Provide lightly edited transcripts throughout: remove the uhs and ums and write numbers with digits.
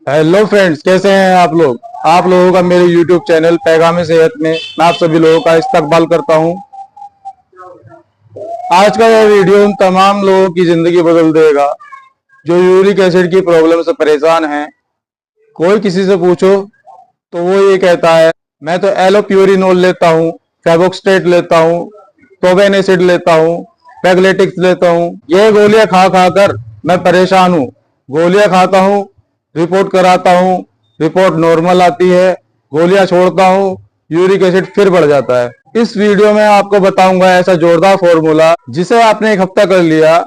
Hello friends, कैसे हैं आप लोग। आप लोगों का मेरे YouTube चैनल पैगाम सेहत में मैं आप सभी लोगों का इस्तकबाल करता हूं। आज का यह वीडियो उन तमाम लोगों की जिंदगी बदल देगा जो यूरिक एसिड की प्रॉब्लम से परेशान हैं। कोई किसी से पूछो तो वो ये कहता है मैं तो एलोप्यूरिनोल लेता हूँ, फेबोक्सटेट लेता हूँ, प्रोबेन एसिड लेता हूँ, पैगलेटिक्स लेता हूँ। ये गोलियां खा खा कर मैं परेशान हूँ। गोलियां खाता हूँ, रिपोर्ट कराता हूँ, रिपोर्ट नॉर्मल आती है, गोलियां छोड़ता हूँ, यूरिक एसिड फिर बढ़ जाता है। इस वीडियो में आपको बताऊंगा ऐसा जोरदार फॉर्मूला जिसे आपने एक हफ्ता कर लिया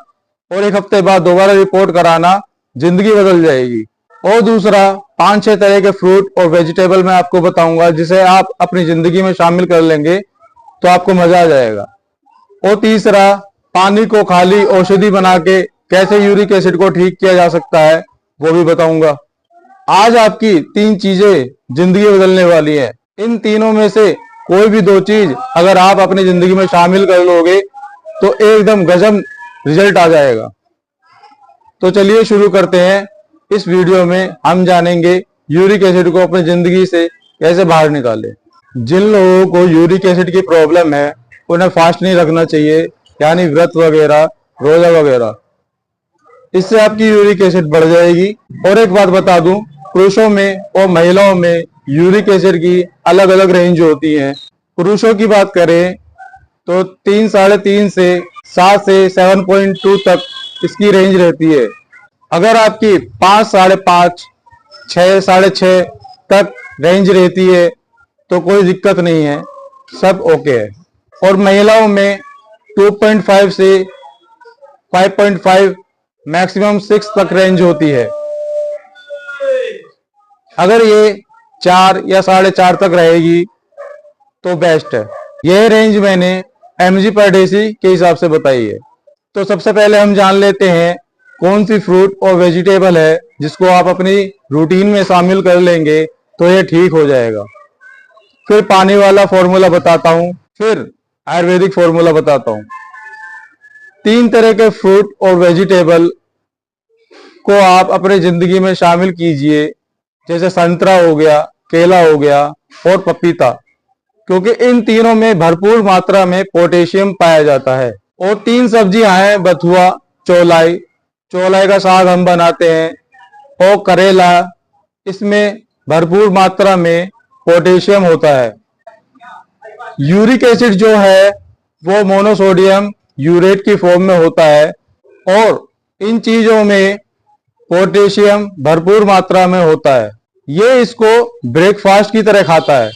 और एक हफ्ते बाद दोबारा रिपोर्ट कराना, जिंदगी बदल जाएगी। और दूसरा, 5-6 तरह के फ्रूट और वेजिटेबल मैं आपको बताऊंगा जिसे आप अपनी जिंदगी में शामिल कर लेंगे तो आपको मजा आ जाएगा। और तीसरा, पानी को खाली औषधि बना के कैसे यूरिक एसिड को ठीक किया जा सकता है वो भी बताऊंगा। आज आपकी 3 चीजें जिंदगी बदलने वाली है। इन तीनों में से कोई भी 2 चीज अगर आप अपनी जिंदगी में शामिल कर लोगे तो एकदम गजब रिजल्ट आ जाएगा। तो चलिए शुरू करते हैं। इस वीडियो में हम जानेंगे यूरिक एसिड को अपनी जिंदगी से कैसे बाहर निकालें। जिन लोगों को यूरिक एसिड की प्रॉब्लम है उन्हें फास्ट नहीं रखना चाहिए, यानी व्रत वगैरह, रोजा वगैरह। इससे आपकी यूरिक एसिड बढ़ जाएगी। और एक बात बता दूं, पुरुषों में और महिलाओं में यूरिक एसिड की अलग अलग रेंज होती है। पुरुषों की बात करें तो 3-3.5 से 7 से 7.2 तक इसकी रेंज रहती है। अगर आपकी 5-5.5, 6-6.5 तक रेंज रहती है तो कोई दिक्कत नहीं है, सब ओके है। और महिलाओं में 2.5 से 5.5, मैक्सिमम 6 तक रेंज होती है। अगर ये 4 या 4.5 तक रहेगी तो बेस्ट है। यह रेंज मैंने mg/dc के हिसाब से बताई है। तो सबसे पहले हम जान लेते हैं कौन सी फ्रूट और वेजिटेबल है जिसको आप अपनी रूटीन में शामिल कर लेंगे तो ये ठीक हो जाएगा। फिर पानी वाला फॉर्मूला बताता हूँ, फिर आयुर्वेदिक फॉर्मूला बताता हूँ। 3 तरह के फ्रूट और वेजिटेबल को आप अपने जिंदगी में शामिल कीजिए, जैसे संतरा हो गया, केला हो गया और पपीता, क्योंकि इन तीनों में भरपूर मात्रा में पोटेशियम पाया जाता है। और 3 सब्जियां हैं, बथुआ, चौलाई। चौलाई का साग हम बनाते हैं। और करेला, इसमें भरपूर मात्रा में पोटेशियम होता है। यूरिक एसिड जो है वो मोनोसोडियम यूरेट की फॉर्म में होता है और इन चीजों में पोटेशियम भरपूर मात्रा में होता है। ये इसको ब्रेकफास्ट की तरह खाता है।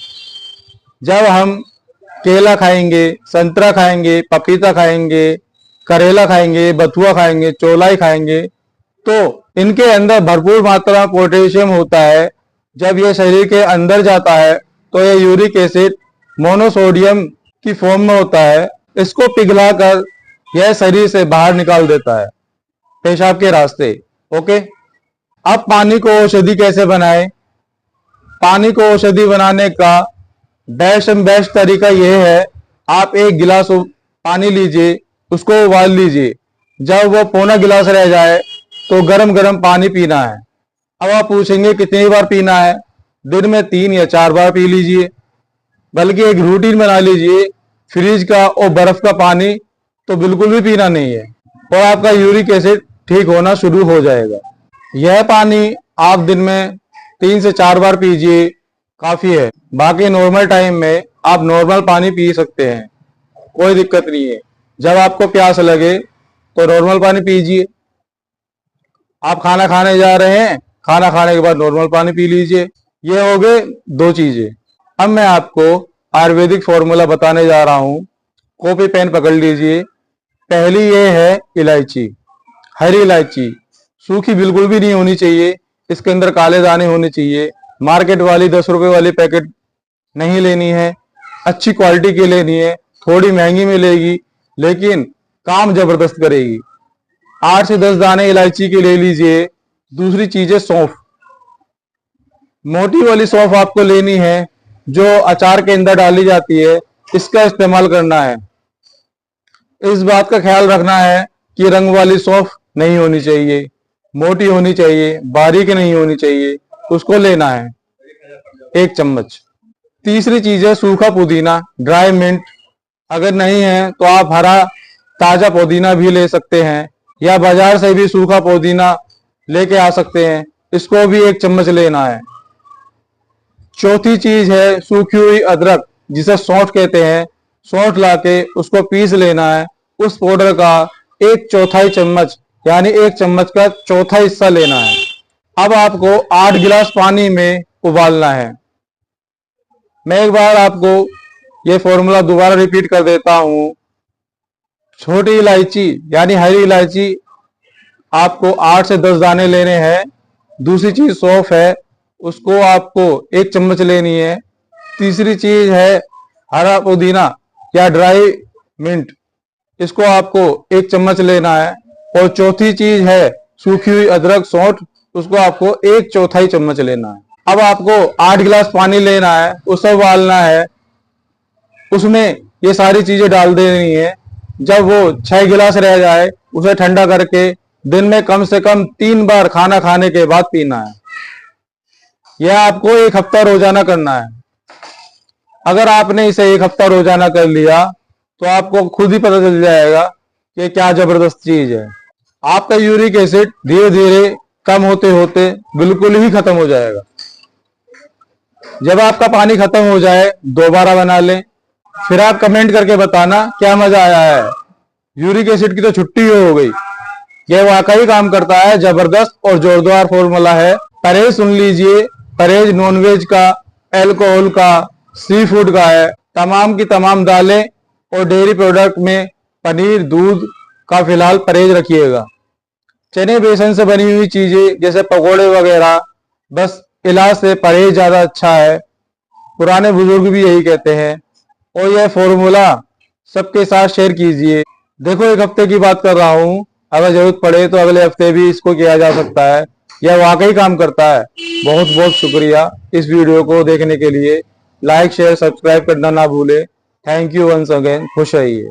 जब हम केला खाएंगे, संतरा खाएंगे, पपीता खाएंगे, करेला खाएंगे, बथुआ खाएंगे, चौलाई खाएंगे तो इनके अंदर भरपूर मात्रा में पोटेशियम होता है। जब ये शरीर के अंदर जाता है तो ये यूरिक एसिड मोनोसोडियम की फॉर्म में होता है। इसको पिघलाकर यह शरीर से बाहर निकाल देता है पेशाब के रास्ते। ओके, अब पानी को औषधि कैसे बनाएं। पानी को औषधि बनाने का बेस्ट तरीका यह है, आप 1 गिलास पानी लीजिए, उसको उबाल लीजिए। जब वो पौना गिलास रह जाए तो गरम गरम पानी पीना है। अब आप पूछेंगे कितनी बार पीना है। दिन में 3 या 4 बार पी लीजिए, बल्कि एक रूटीन बना लीजिए। फ्रिज का और बर्फ का पानी तो बिल्कुल भी पीना नहीं है और आपका यूरिक एसिड ठीक होना शुरू हो जाएगा। यह पानी आप दिन में 3 से 4 बार पीजिए, काफी है। बाकी नॉर्मल टाइम में आप नॉर्मल पानी पी सकते हैं, कोई दिक्कत नहीं है। जब आपको प्यास लगे तो नॉर्मल पानी पीजिए। आप खाना खाने जा रहे हैं, खाना खाने के बाद नॉर्मल पानी पी लीजिए। ये हो गए 2 चीजें। अब मैं आपको आयुर्वेदिक फॉर्मूला बताने जा रहा हूं। कॉपी पेन पकड़ लीजिए। पहली ये है इलायची, हरी इलायची। सूखी बिल्कुल भी नहीं होनी चाहिए, इसके अंदर काले दाने होने चाहिए। मार्केट वाली 10 रुपए वाली पैकेट नहीं लेनी है, अच्छी क्वालिटी की लेनी है। थोड़ी महंगी मिलेगी लेकिन काम जबरदस्त करेगी। 8 से 10 दाने इलायची के ले लीजिए। दूसरी चीज है सौंफ। मोटी वाली सौंफ आपको लेनी है जो अचार के अंदर डाली जाती है, इसका इस्तेमाल करना है। इस बात का ख्याल रखना है कि रंग वाली सौंफ नहीं होनी चाहिए, मोटी होनी चाहिए, बारीक नहीं होनी चाहिए। उसको लेना है 1 चम्मच। तीसरी चीज है सूखा पुदीना, ड्राई मिंट। अगर नहीं है तो आप हरा ताजा पुदीना भी ले सकते हैं, या बाजार से भी सूखा पुदीना लेके आ सकते हैं, इसको भी 1 चम्मच लेना है। चौथी चीज है सूखी हुई अदरक, जिसे सौंठ कहते हैं। सौंठ लाके उसको पीस लेना है। उस पाउडर का 1/4 चम्मच यानी 1 चम्मच का चौथा हिस्सा लेना है। अब आपको 8 गिलास पानी में उबालना है। मैं एक बार आपको ये फॉर्मूला दोबारा रिपीट कर देता हूं। छोटी इलायची यानी हरी इलायची आपको 8 से 10 दाने लेने हैं। दूसरी चीज सौंफ है, उसको आपको 1 चम्मच लेनी है। तीसरी चीज है हरा पुदीना या ड्राई मिंट, इसको आपको 1 चम्मच लेना है। और चौथी चीज है सूखी हुई अदरक सौंठ, उसको आपको 1/4 चम्मच लेना है। अब आपको 8 गिलास पानी लेना है, उसे उबालना है, उसमें ये सारी चीजें डाल देनी है। जब वो 6 गिलास रह जाए उसे ठंडा करके दिन में कम से कम 3 बार खाना खाने के बाद पीना है। यह आपको 1 हफ्ता रोजाना करना है। अगर आपने इसे 1 हफ्ता रोजाना कर लिया तो आपको खुद ही पता चल जाएगा कि क्या जबरदस्त चीज है। आपका यूरिक एसिड धीरे धीरे कम होते होते बिल्कुल ही खत्म हो जाएगा। जब आपका पानी खत्म हो जाए दोबारा बना लें, फिर आप कमेंट करके बताना क्या मजा आया है। यूरिक एसिड की तो छुट्टी हो गई। यह वाकई काम करता है, जबरदस्त और जोरदार फॉर्मूला है। परहेज सुन लीजिए, परहेज नॉनवेज का, अल्कोहल का, सी फूड का है। तमाम की तमाम दालें और डेयरी प्रोडक्ट में पनीर दूध का फिलहाल परहेज रखिएगा। चने बेसन से बनी हुई चीजें जैसे पकोड़े वगैरह, बस इलाज से परहेज ज्यादा अच्छा है। पुराने बुजुर्ग भी यही कहते हैं। और यह फॉर्मूला सबके साथ शेयर कीजिए। देखो 1 हफ्ते की बात कर रहा हूँ, अगर जरूरत पड़े तो अगले हफ्ते भी इसको किया जा सकता है। यह वाकई काम करता है। बहुत बहुत शुक्रिया इस वीडियो को देखने के लिए। लाइक शेयर सब्सक्राइब करना ना भूले। Thank you once again. खुश रहिए।